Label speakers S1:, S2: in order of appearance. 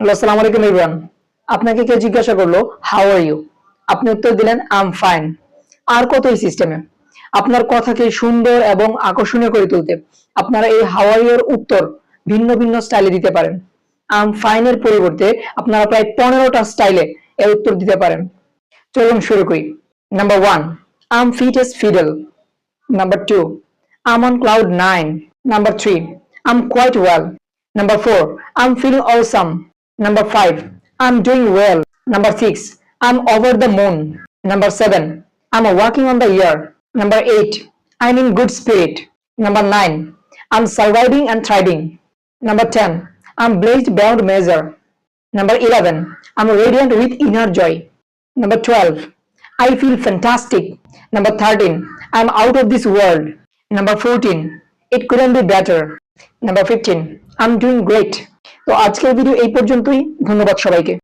S1: Hello, আসসালামু আলাইকুম everyone. আপনাকে কেউ জিজ্ঞাসা করলো হাউ আর ইউ, আপনি উত্তর দিলেন আই এম ফাইন। আর কত এই সিস্টেমে আপনার কথাকে সুন্দর এবং আকর্ষণীয় করে তুলতে আপনারা এই হাউ আর ইউ এর উত্তর ভিন্ন ভিন্ন স্টাইলে দিতে পারেন। আই এম ফাইন এর পরিবর্তে আপনারা প্রায় 15টা স্টাইলে এর উত্তর দিতে পারেন। চলুন শুরু করি। Number 1, I am fit as fiddle. Number 2, I'm on cloud 9. Number 3, I'm quite well. Number 4, I'm feeling awesome. Number 5, I'm doing well. Number 6, I'm over the moon. Number 7, I'm walking on the air. Number 8, I'm in good spirit. Number 9, I'm surviving and thriving. Number 10, I'm blessed beyond measure. Number 11, I'm radiant with inner joy. Number 12, I feel fantastic. Number 13, I'm out of this world. Number 14, it couldn't be better. Number 15, I'm doing great. তো আজকের video এই পর্যন্তই। ধন্যবাদ সবাইকে।